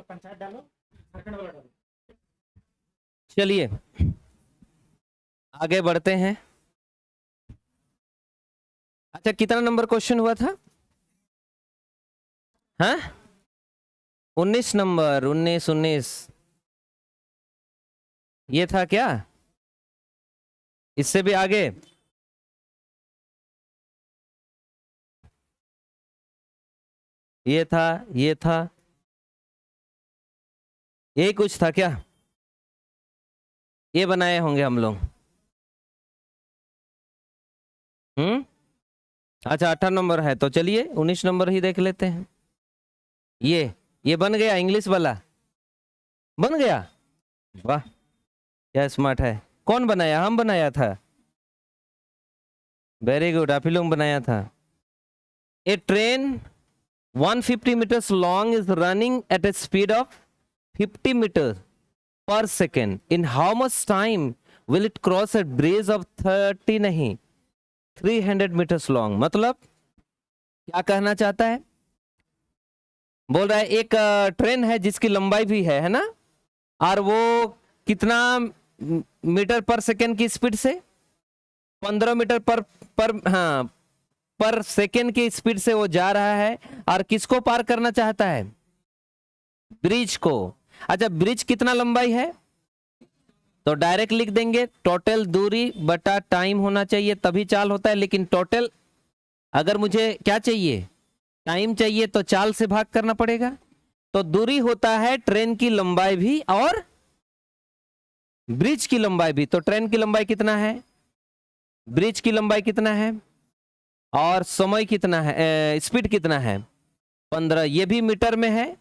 पंचायत डालो, झारखंड वाला डालो। चलिए आगे बढ़ते हैं। अच्छा कितना नंबर क्वेश्चन हुआ था? हाँ 19 नंबर, 19 ये था क्या? इससे भी आगे? ये था, ये था, यही कुछ था क्या? ये बनाए होंगे हम लोग। अच्छा 18 नंबर है तो चलिए 19 नंबर ही देख लेते हैं। ये बन गया इंग्लिश वाला, बन गया। वाह क्या स्मार्ट है। कौन बनाया? हम बनाया था। वेरी गुड, आप ही लोग बनाया था। ए train 150 meters long is running at a speed of 50 meters per second. In how much time will it cross a bridge of 30 नहीं 300 meters long? मतलब क्या कहना चाहता है? बोल रहा है एक ट्रेन है जिसकी लंबाई भी है ना, और वो कितना मीटर पर सेकेंड की स्पीड से 15 मीटर पर सेकेंड की स्पीड से वो जा रहा है, और किसको पार करना चाहता है? ब्रिज को। अच्छा ब्रिज कितना लंबाई है? तो डायरेक्ट लिख देंगे टोटल दूरी बटा टाइम होना चाहिए, तभी चाल होता है। लेकिन टोटल अगर मुझे क्या चाहिए, टाइम चाहिए, तो चाल से भाग करना पड़ेगा। तो दूरी होता है ट्रेन की लंबाई भी और ब्रिज की लंबाई भी। तो ट्रेन की लंबाई कितना है, ब्रिज की लंबाई कितना है, और समय कितना है, स्पीड कितना है 15। ये भी मीटर में है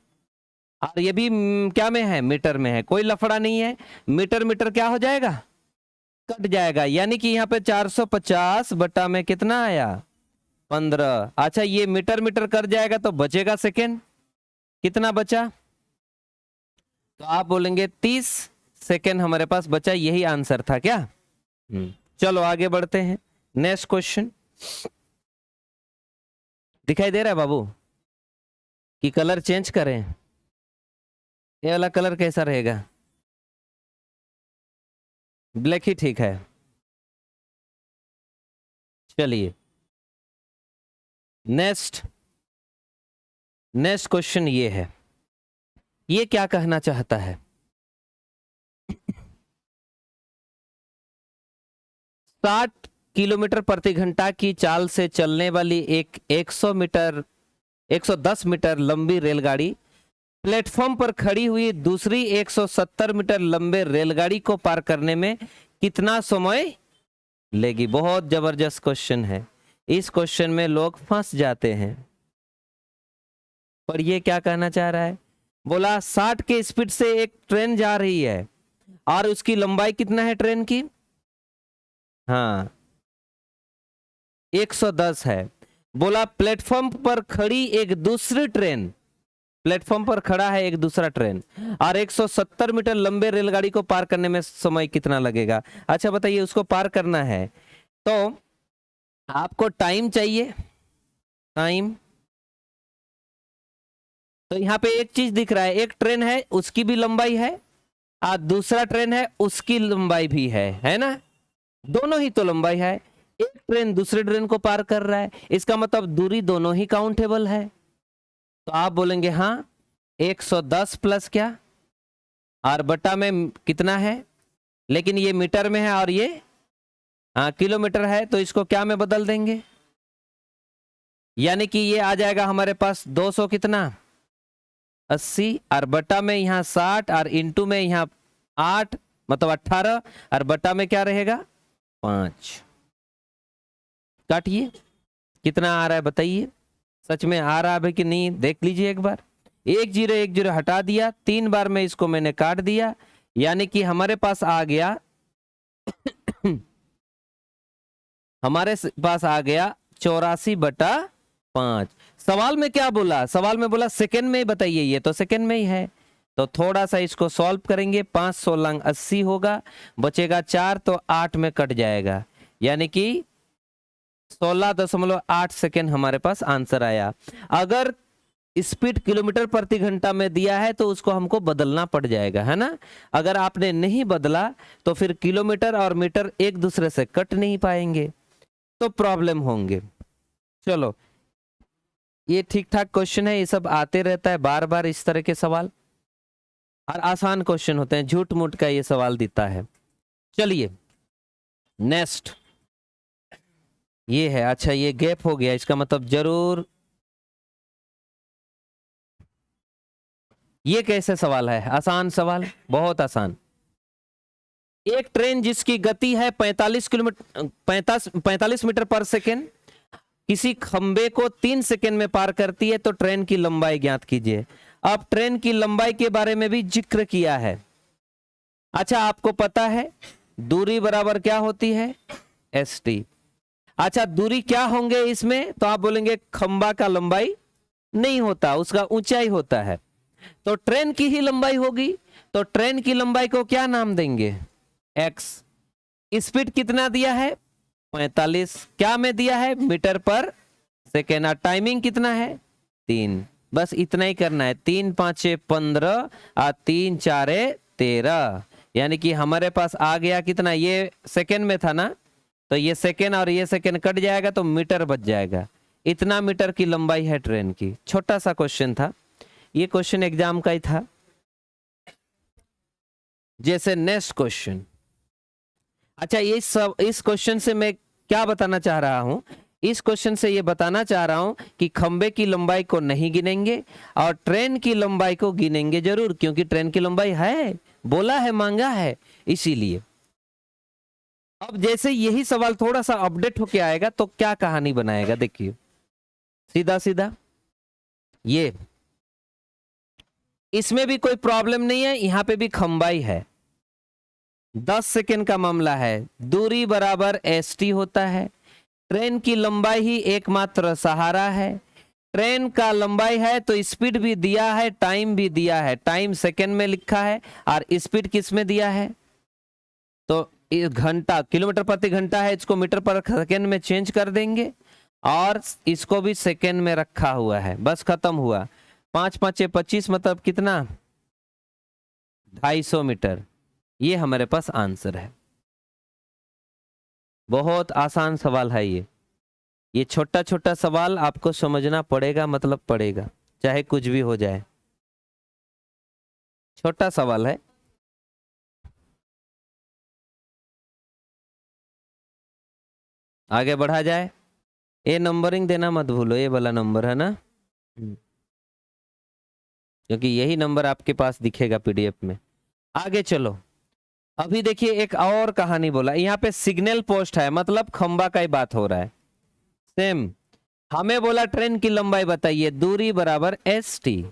और ये भी क्या में है, मीटर में है। कोई लफड़ा नहीं है। मीटर मीटर क्या हो जाएगा, कट जाएगा। यानी कि यहाँ पे 450 बटा में कितना आया 15। अच्छा ये मीटर मीटर कर जाएगा तो बचेगा सेकेंड, कितना बचा? तो आप बोलेंगे 30 सेकेंड हमारे पास बचा। यही आंसर था क्या? चलो आगे बढ़ते हैं। Next question. दिखाई दे रहा है बाबू कि कलर चेंज करें? ये वाला कलर कैसा रहेगा? ब्लैक ही ठीक है। चलिए नेक्स्ट क्वेश्चन ये है। ये क्या कहना चाहता है? 60 किलोमीटर प्रति घंटा की चाल से चलने वाली एक 110 मीटर लंबी रेलगाड़ी प्लेटफॉर्म पर खड़ी हुई दूसरी 170 मीटर लंबे रेलगाड़ी को पार करने में कितना समय लेगी? बहुत जबरदस्त क्वेश्चन है। इस क्वेश्चन में लोग फंस जाते हैं। पर ये क्या कहना चाह रहा है? बोला 60 के स्पीड से एक ट्रेन जा रही है और उसकी लंबाई कितना है ट्रेन की? हाँ 110 है। बोला प्लेटफॉर्म पर खड़ी एक दूसरी ट्रेन, प्लेटफॉर्म पर खड़ा है एक दूसरा ट्रेन, और 170 मीटर लंबे रेलगाड़ी को पार करने में समय कितना लगेगा? अच्छा बताइए, उसको पार करना है तो आपको टाइम चाहिए, टाइम। तो यहाँ पे एक चीज दिख रहा है, एक ट्रेन है उसकी भी लंबाई है और दूसरा ट्रेन है उसकी लंबाई भी है ना? दोनों ही तो लंबाई है। एक ट्रेन दूसरे ट्रेन को पार कर रहा है, इसका मतलब दूरी दोनों ही काउंटेबल है। तो आप बोलेंगे हाँ 110 प्लस क्या और बटा में कितना है, लेकिन ये मीटर में है और ये किलोमीटर है, तो इसको क्या में बदल देंगे? यानी कि ये आ जाएगा हमारे पास 200 कितना 80 और बटा में यहाँ 60 और इंटू में यहाँ 8 मतलब 18 और बटा में क्या रहेगा 5। काटिए कितना आ रहा है बताइए, सच में आ रहा है कि नहीं देख लीजिए एक बार। 1 0 1 0 हटा दिया, 3 बार में इसको मैंने काट दिया, यानी कि हमारे पास आ गया हमारे पास आ गया 84 बटा 5। सवाल में क्या बोला? सवाल में बोला सेकंड में ही बताइए, ये तो सेकंड में ही है। तो थोड़ा सा इसको सॉल्व करेंगे, 5 16 80 होगा, बचेगा 4 तो 8 में कट जाएगा, यानी कि 16.8 सेकेंड हमारे पास आंसर आया। अगर स्पीड किलोमीटर प्रति घंटा में दिया है तो उसको हमको बदलना पड़ जाएगा, है ना। अगर आपने नहीं बदला तो फिर किलोमीटर और मीटर एक दूसरे से कट नहीं पाएंगे तो प्रॉब्लम होंगे। चलो ये ठीक ठाक क्वेश्चन है, ये सब आते रहता है बार बार इस तरह के सवाल, और आसान क्वेश्चन होते हैं, झूठ मूठ का ये सवाल देता है। चलिए नेक्स्ट ये है, अच्छा ये गैप हो गया, इसका मतलब जरूर ये कैसे सवाल है, आसान सवाल, बहुत आसान। एक ट्रेन जिसकी गति है 45 मीटर पर सेकेंड किसी खंबे को 3 सेकेंड में पार करती है तो ट्रेन की लंबाई ज्ञात कीजिए। अब ट्रेन की लंबाई के बारे में भी जिक्र किया है। अच्छा आपको पता है दूरी बराबर क्या होती है, st। अच्छा दूरी क्या होंगे इसमें, तो आप बोलेंगे खंबा का लंबाई नहीं होता, उसका ऊंचाई होता है, तो ट्रेन की ही लंबाई होगी, तो ट्रेन की लंबाई को क्या नाम देंगे, x। स्पीड कितना दिया है 45, क्या में दिया है मीटर पर सेकेंड, और टाइमिंग कितना है 3। बस इतना ही करना है, 3 5 15 और 3 4 13, यानी कि हमारे पास आ गया कितना, ये सेकेंड में था ना, तो ये सेकेंड और ये सेकेंड कट जाएगा तो मीटर बच जाएगा। इतना मीटर की लंबाई है ट्रेन की। छोटा सा क्वेश्चन था, ये क्वेश्चन एग्जाम का ही था। जैसे नेक्स्ट क्वेश्चन, अच्छा इस क्वेश्चन से मैं क्या बताना चाह रहा हूं, इस क्वेश्चन से ये बताना चाह रहा हूं कि खंबे की लंबाई को नहीं गिनेंगे और ट्रेन की लंबाई को गिनेंगे जरूर, क्योंकि ट्रेन की लंबाई है, बोला है, मांगा है, इसीलिए। अब जैसे यही सवाल थोड़ा सा अपडेट होके आएगा तो क्या कहानी बनाएगा, देखिए सीधा सीधा। ये इसमें भी कोई प्रॉब्लम नहीं है, यहां पे भी खंबाई है, 10 सेकेंड का मामला है, दूरी बराबर st होता है, ट्रेन की लंबाई ही एकमात्र सहारा है, ट्रेन का लंबाई है तो स्पीड भी दिया है, टाइम भी दिया है, टाइम सेकेंड में लिखा है और स्पीड किस में दिया है, तो घंटा किलोमीटर प्रति घंटा है, इसको मीटर पर सेकेंड में चेंज कर देंगे और इसको भी सेकेंड में रखा हुआ है, बस खत्म हुआ। 5 5 25 मतलब कितना, 250 मीटर। ये हमारे पास आंसर है। बहुत आसान सवाल है ये छोटा छोटा सवाल आपको समझना पड़ेगा, मतलब पड़ेगा, चाहे कुछ भी हो जाए, छोटा सवाल है। आगे बढ़ा जाए, ये नंबरिंग देना मत भूलो, ये वाला नंबर है ना, क्योंकि यही नंबर आपके पास दिखेगा पीडीएफ में। आगे चलो, अभी देखिए एक और कहानी बोला, यहाँ पे सिग्नल पोस्ट है, मतलब खंबा का ही बात हो रहा है। सेम हमें बोला ट्रेन की लंबाई बताइए, दूरी बराबर st,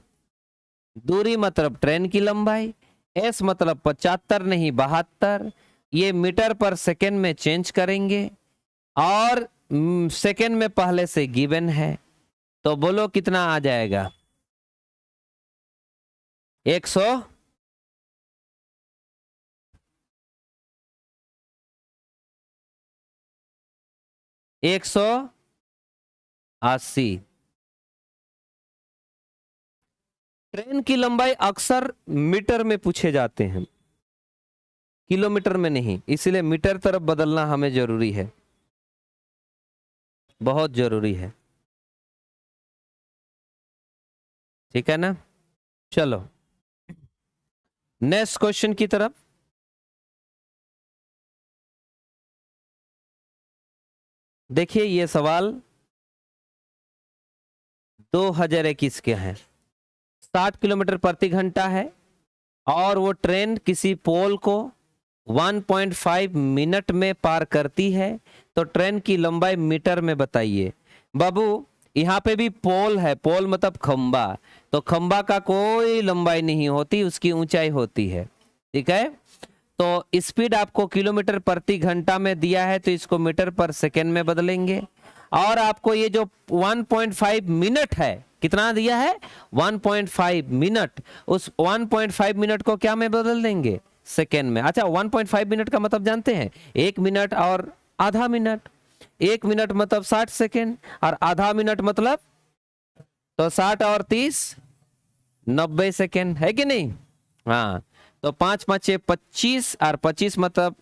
दूरी मतलब ट्रेन की लंबाई, s मतलब 75 नहीं 72, ये मीटर पर सेकेंड में चेंज करेंगे और सेकेंड में पहले से गिवन है, तो बोलो कितना आ जाएगा, 180। ट्रेन की लंबाई अक्सर मीटर में पूछे जाते हैं, किलोमीटर में नहीं, इसलिए मीटर तरफ बदलना हमें जरूरी है, बहुत जरूरी है, ठीक है ना। चलो नेक्स्ट क्वेश्चन की तरफ। देखिए ये सवाल 2021 के हैं, 60 किलोमीटर प्रति घंटा है और वो ट्रेन किसी पोल को 1.5 मिनट में पार करती है, तो ट्रेन की लंबाई मीटर में बताइए। बाबू यहाँ पे भी पोल है, पोल मतलब खंबा, तो खंबा का कोई लंबाई नहीं होती, उसकी ऊंचाई होती है, ठीक है। तो स्पीड आपको किलोमीटर प्रति घंटा में दिया है तो इसको मीटर पर सेकेंड में बदलेंगे, और आपको ये जो 1.5 मिनट है, कितना दिया है 1.5 मिनट, उस 1.5 मिनट को क्या में बदल देंगे, सेकेंड में। अच्छा 1.5 मिनट का मतलब जानते हैं, 1 मिनट और आधा मिनट, 1 मिनट मतलब 60 सेकेंड और आधा मिनट मतलब तो 60 और 30 90 सेकेंड है कि नहीं। हाँ, तो 5 5 6 25 और 25 मतलब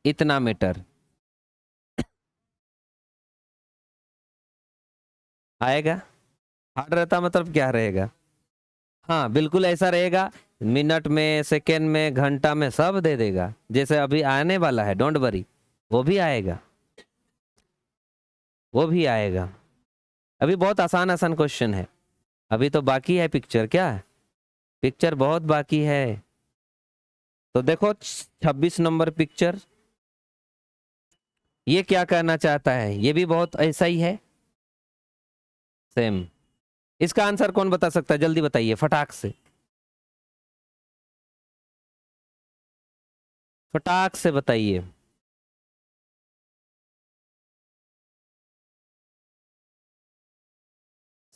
इतना मीटर आएगा। हार्ड रहता मतलब क्या रहेगा। हाँ बिल्कुल ऐसा रहेगा, मिनट में, सेकेंड में, घंटा में, सब दे देगा। जैसे अभी आने वाला है, डोंट वरी, वो भी आएगा, वो भी आएगा। अभी बहुत आसान आसान क्वेश्चन है, अभी तो बाकी है पिक्चर। क्या पिक्चर बहुत बाकी है। तो देखो 26 नंबर पिक्चर, ये क्या कहना चाहता है, ये भी बहुत ऐसा ही है, सेम। इसका आंसर कौन बता सकता है, जल्दी बताइए फटाक से, फटाक से बताइए।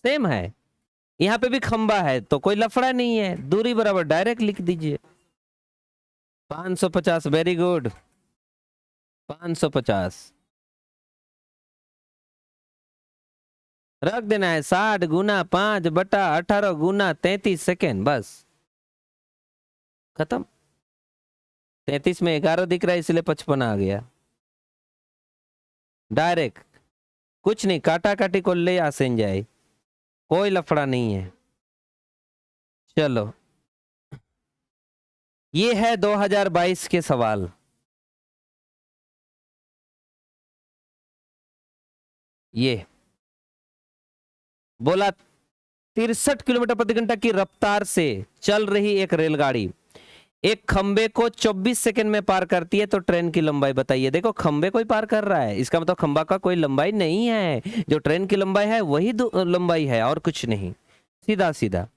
सेम है, यहाँ पे भी खंबा है तो कोई लफड़ा नहीं है, दूरी बराबर डायरेक्ट लिख दीजिए। 550, वेरी गुड, 550 रख देना है। 60 गुना 5/18 गुना 33 सेकेंड, बस खत्म। 33 में 11 दिख रहा है इसलिए 55 आ गया डायरेक्ट। कुछ नहीं, काटा काटी को ले आसेन जाए, कोई लफड़ा नहीं है। चलो, ये है 2022 के सवाल। ये बोला 63 किलोमीटर प्रति घंटा की रफ्तार से चल रही एक रेलगाड़ी एक खंबे को 24 सेकंड में पार करती है, तो ट्रेन की लंबाई बताइए। देखो खंबे कोई पार कर रहा है, इसका मतलब खंबा का कोई लंबाई नहीं है, जो ट्रेन की लंबाई है वही लंबाई है और कुछ नहीं, सीधा सीधा।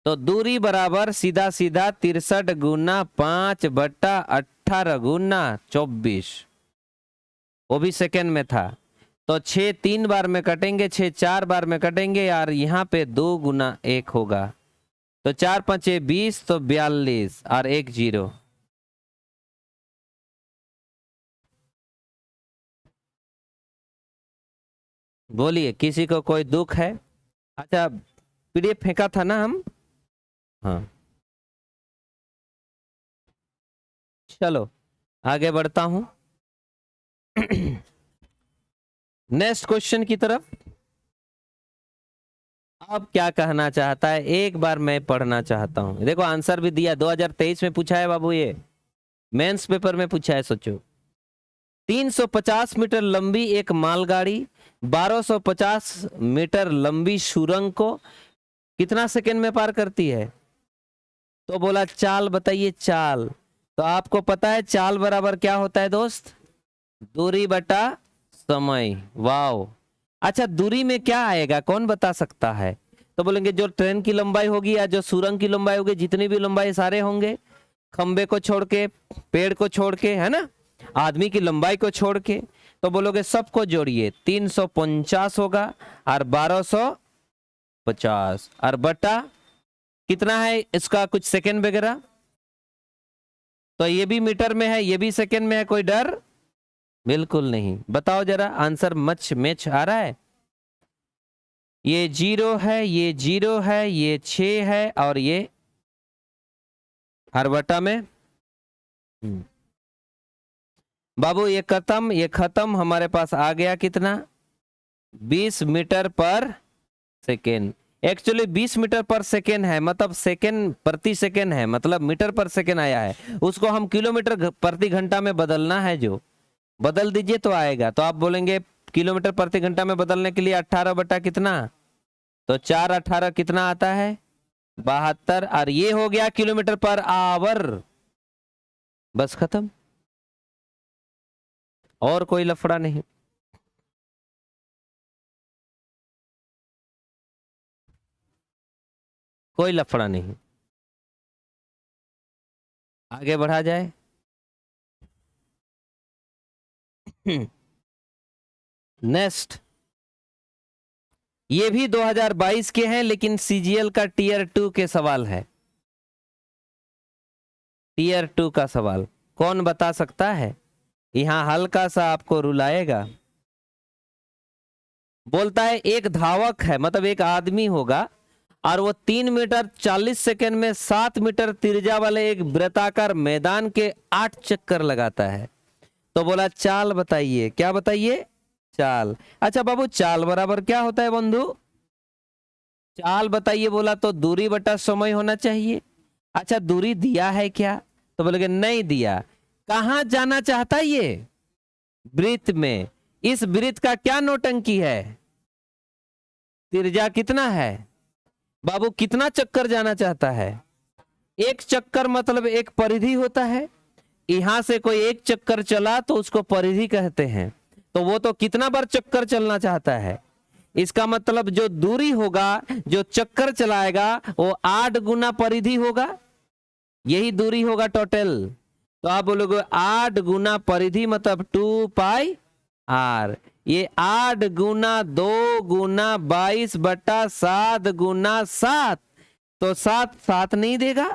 तो दूरी बराबर सीधा सीधा 63 गुना 5/18 गुना 24, वो भी सेकंड में था। तो 6 3 बार में कटेंगे, 6 4 बार में कटेंगे यार, यहाँ पे 2 गुना 1 होगा, तो 4 5 20, तो 42 और 1 0। बोलिए, किसी को कोई दुख है। अच्छा, पीडीएफ फेंका था ना हम। हाँ चलो आगे बढ़ता हूं नेक्स्ट क्वेश्चन की तरफ। अब क्या कहना चाहता है, एक बार मैं पढ़ना चाहता हूं। देखो आंसर भी दिया, 2023 में पूछा है बाबू, ये मेंस पेपर में पूछा है, सोचो। 350 मीटर लंबी एक मालगाड़ी 1250 मीटर लंबी सुरंग को कितना सेकंड में पार करती है। तो बोला चाल बताइए, चाल। तो आपको पता है चाल बराबर क्या होता है दोस्त, दूरी बटा समय। वाओ, अच्छा दूरी में क्या आएगा कौन बता सकता है। तो बोलेंगे जो ट्रेन की लंबाई होगी या जो सुरंग की लंबाई होगी, जितनी भी लंबाई सारे होंगे, खंबे को छोड़ के, पेड़ को छोड़ के, है ना, आदमी की लंबाई को छोड़ के। तो बोलोगे सबको जोड़िए, 350 होगा और 1250 और बटा कितना है इसका, कुछ सेकंड वगैरह। तो ये भी मीटर में है, ये भी सेकंड में है, कोई डर बिल्कुल नहीं। बताओ जरा आंसर मच मैच आ रहा है। ये 0 है, ये 0 है, ये 6 है और ये हर बटा में बाबू ये खत्म, ये खत्म। हमारे पास आ गया कितना, 20 मीटर पर सेकेंड। एक्चुअली 20 मीटर पर सेकेंड है, मतलब सेकेंड प्रति सेकेंड है, मतलब मीटर पर सेकेंड आया है, उसको हम किलोमीटर प्रति घंटा में बदलना है, जो बदल दीजिए तो आएगा। तो आप बोलेंगे किलोमीटर प्रति घंटा में बदलने के लिए 18 बटा कितना, तो 4 18 कितना आता है, 72, और ये हो गया किलोमीटर पर आवर। बस खत्म, और कोई लफड़ा नहीं। कोई लफड़ा नहीं, आगे बढ़ा जाए। नेक्स्ट, ये भी 2022 के हैं लेकिन सीजीएल का टीयर 2 के सवाल है। टीयर 2 का सवाल कौन बता सकता है, यहां हल्का सा आपको रुलाएगा। बोलता है एक धावक है, मतलब एक आदमी होगा, और वो 3 मीटर 40 सेकंड में 7 मीटर त्रिज्या वाले एक वृत्ताकार मैदान के 8 चक्कर लगाता है। तो बोला चाल बताइए, क्या बताइए? चाल। अच्छा बाबू, चाल बराबर क्या होता है बंधु? चाल बताइए बोला तो दूरी बटा समय होना चाहिए। अच्छा दूरी दिया है क्या? तो बोलोगे नहीं दिया। कहां जाना चाहता है ये? वृत्त में। इस वृत्त का क्या नौटंकी है? त्रिज्या कितना है बाबू? कितना चक्कर जाना चाहता है? एक चक्कर मतलब एक परिधि होता है। यहां से कोई एक चक्कर चला तो उसको परिधि कहते हैं। तो वो तो कितना बार चक्कर चलना चाहता है? इसका मतलब जो दूरी होगा, जो चक्कर चलाएगा, वो 8 गुना परिधि होगा। यही दूरी होगा टोटल। तो आप बोलोगे 8 गुना परिधि मतलब 2 पाई आर। ये 8 गुना 2 गुना 22 बटा 7 गुना 7, तो 7 7 नहीं देगा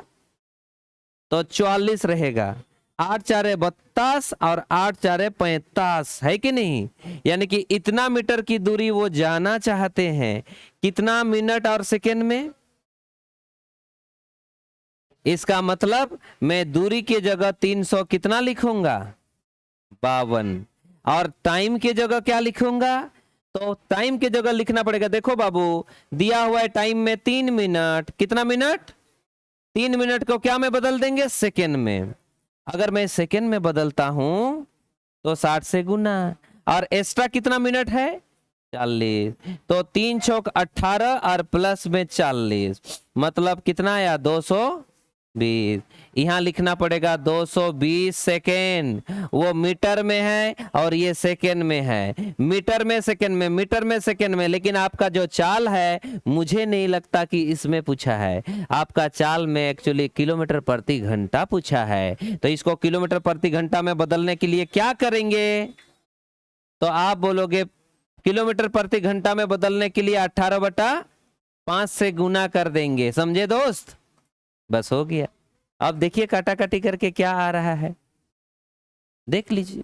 तो 44 रहेगा। 8 चारे 32 और 8 चारे 45, है कि नहीं? यानी कि इतना मीटर की दूरी वो जाना चाहते हैं। कितना मिनट और सेकेंड में? इसका मतलब मैं दूरी की जगह 300 कितना लिखूंगा? 52। और टाइम की जगह क्या लिखूंगा? तो टाइम की जगह लिखना पड़ेगा, देखो बाबू दिया हुआ है टाइम में 3 मिनट। कितना मिनट? 3 मिनट को क्या में बदल देंगे? सेकेंड में। अगर मैं सेकेंड में बदलता हूं तो 60 से गुना। और एक्स्ट्रा कितना मिनट है? 40। तो 3 चौक 18 और प्लस में 40, मतलब कितना आया? 220। यहां लिखना पड़ेगा 220 सेकेंड। वो मीटर में है और ये सेकेंड में है। मीटर में सेकेंड में, मीटर में सेकेंड में। लेकिन आपका जो चाल है, मुझे नहीं लगता कि इसमें पूछा है। आपका चाल में एक्चुअली किलोमीटर प्रति घंटा पूछा है। तो इसको किलोमीटर प्रति घंटा में बदलने के लिए क्या करेंगे? तो आप बोलोगे किलोमीटर प्रति घंटा में बदलने के लिए 18/5 से गुना कर देंगे। समझे दोस्त? बस हो गया। अब देखिए काटाकाटी करके क्या आ रहा है, देख लीजिए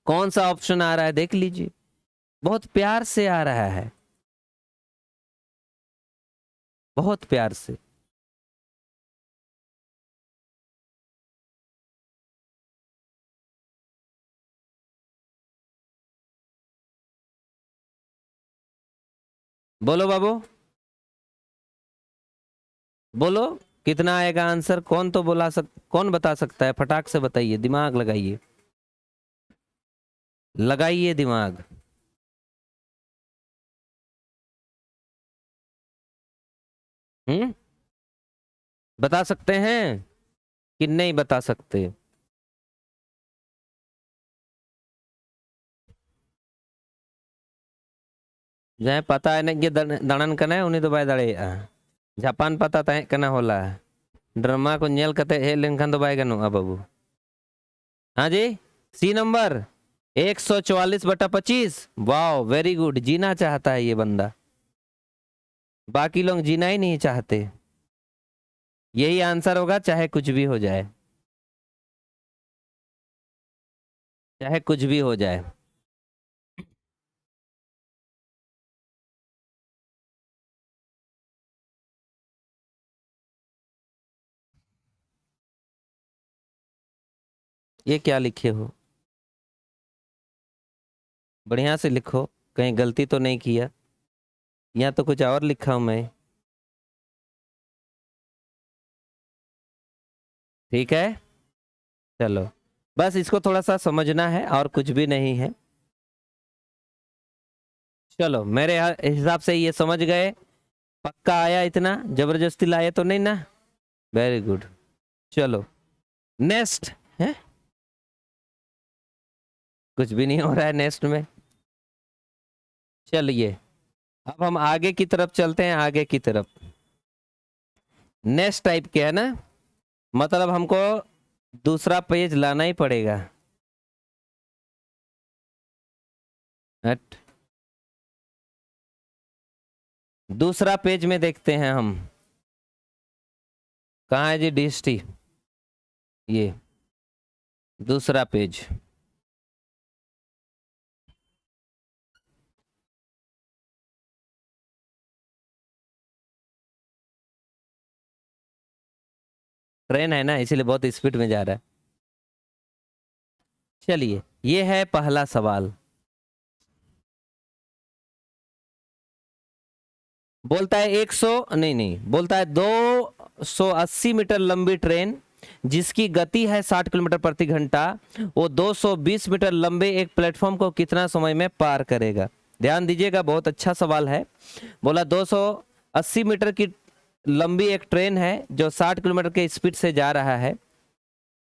कौन सा ऑप्शन आ रहा है, देख लीजिए। बहुत प्यार से आ रहा है, बहुत प्यार से। बोलो बाबू, बोलो कितना आएगा आंसर? कौन तो कौन बता सकता है? फटाक से बताइए, दिमाग लगाइए, लगाइए दिमाग। बता सकते हैं कि नहीं बता सकते? जहाँ पता है ना कि दाड़न कना है, उन्हीं तो बाय दाड़ेगा। जापान पता तहे कना होला। ड्रामा को नेल कते हे लेनखान तो बाय गनुआ बाबू। हाँ जी, C number 144/25। Wow very good. जीना चाहता है ये बंदा, बाकी लोग जीना ही नहीं चाहते। यही आंसर होगा, चाहे कुछ भी हो जाए, चाहे कुछ भी हो जाए। ये क्या लिखे हो? बढ़िया से लिखो, कहीं गलती तो नहीं किया। यहाँ तो कुछ और लिखा हूं मैं। ठीक है, चलो बस इसको थोड़ा सा समझना है और कुछ भी नहीं है। चलो मेरे हिसाब से ये समझ गए। पक्का आया? इतना जबरदस्ती लाए तो नहीं ना? Very good. चलो नेक्स्ट है। कुछ भी नहीं हो रहा है नेक्स्ट में। चलिए अब हम आगे की तरफ चलते हैं, आगे की तरफ। नेक्स्ट टाइप के है ना, मतलब हमको दूसरा पेज लाना ही पड़ेगा। हट, दूसरा पेज में देखते हैं हम। कहाँ है जी डिस्टी? ये दूसरा पेज। ट्रेन है ना, इसीलिए बहुत स्पीड में जा रहा है। चलिए, ये है पहला सवाल। बोलता है 100 नहीं बोलता है 280 मीटर लंबी ट्रेन जिसकी गति है 60 किलोमीटर प्रति घंटा, वो 220 मीटर लंबे एक प्लेटफॉर्म को कितना समय में पार करेगा। ध्यान दीजिएगा, बहुत अच्छा सवाल है। बोला 280 मीटर की लंबी एक ट्रेन है जो 60 किलोमीटर के स्पीड से जा रहा है,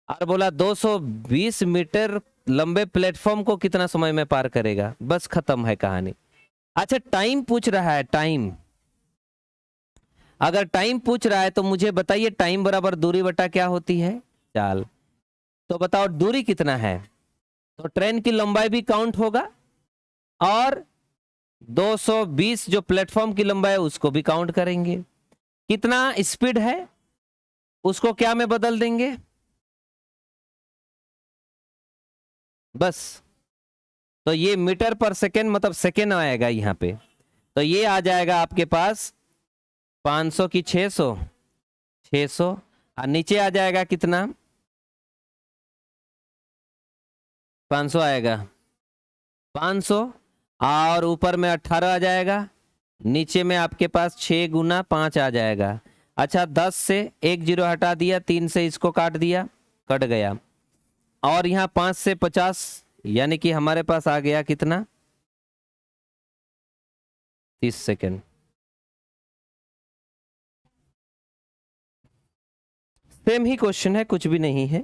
और बोला 220 मीटर लंबे प्लेटफॉर्म को कितना समय में पार करेगा। बस खत्म है कहानी। अच्छा, टाइम पूछ रहा है, टाइम। अगर टाइम पूछ रहा है तो मुझे बताइए, टाइम बराबर दूरी बटा क्या होती है, चाल। तो बताओ दूरी कितना है, तो ट्रेन की लंबाई भी काउंट होगा और 220 जो प्लेटफॉर्म की लंबाई है उसको भी काउंट करेंगे। कितना स्पीड है उसको क्या में बदल देंगे, बस। तो ये मीटर पर सेकेंड मतलब सेकेंड आएगा यहां पे। तो ये आ जाएगा आपके पास 500 की 600 और नीचे आ जाएगा कितना, 500 आएगा, 500 और ऊपर में 18 आ जाएगा, नीचे में आपके पास 6 गुना 5 आ जाएगा। अच्छा, 10 से 1 0 हटा दिया, 3 से इसको काट दिया, कट गया, और यहाँ 5 से 50 यानी कि हमारे पास आ गया कितना, 30 सेकेंड। सेम ही क्वेश्चन है, कुछ भी नहीं है।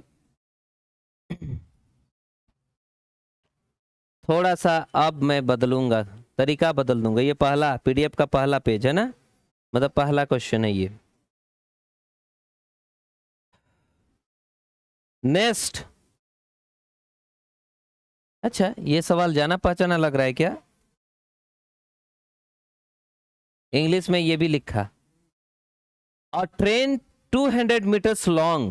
थोड़ा सा अब मैं बदलूंगा, तरीका बदल दूंगा। ये पहला पीडीएफ का पहला पेज है ना, मतलब पहला क्वेश्चन है ये। नेक्स्ट। अच्छा, ये सवाल जाना पहचाना लग रहा है क्या, इंग्लिश में ये भी लिखा। A train 200 meters long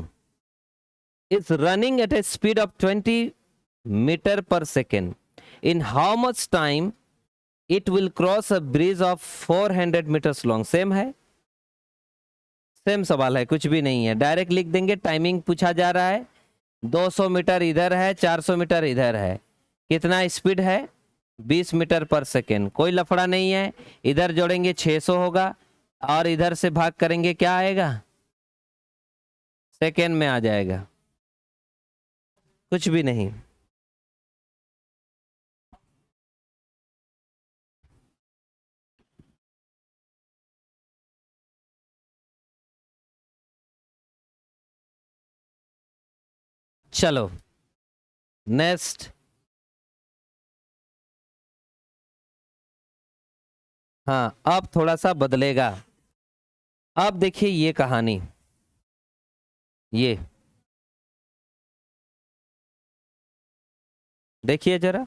is running at a speed of 20 meter per second. In how much time it will cross a bridge of 400 meters long? Same है, सेम सवाल है, कुछ भी नहीं है, डायरेक्ट लिख देंगे। टाइमिंग पूछा जा रहा है, 200 मीटर इधर है, 400 मीटर इधर है, कितना स्पीड है, 20 मीटर पर सेकेंड। कोई लफड़ा नहीं है, इधर जोड़ेंगे 600 होगा और इधर से भाग करेंगे क्या आएगा, सेकेंड में आ जाएगा, कुछ भी नहीं। चलो नेक्स्ट। हाँ, अब थोड़ा सा बदलेगा। अब देखिए ये कहानी, ये देखिए जरा,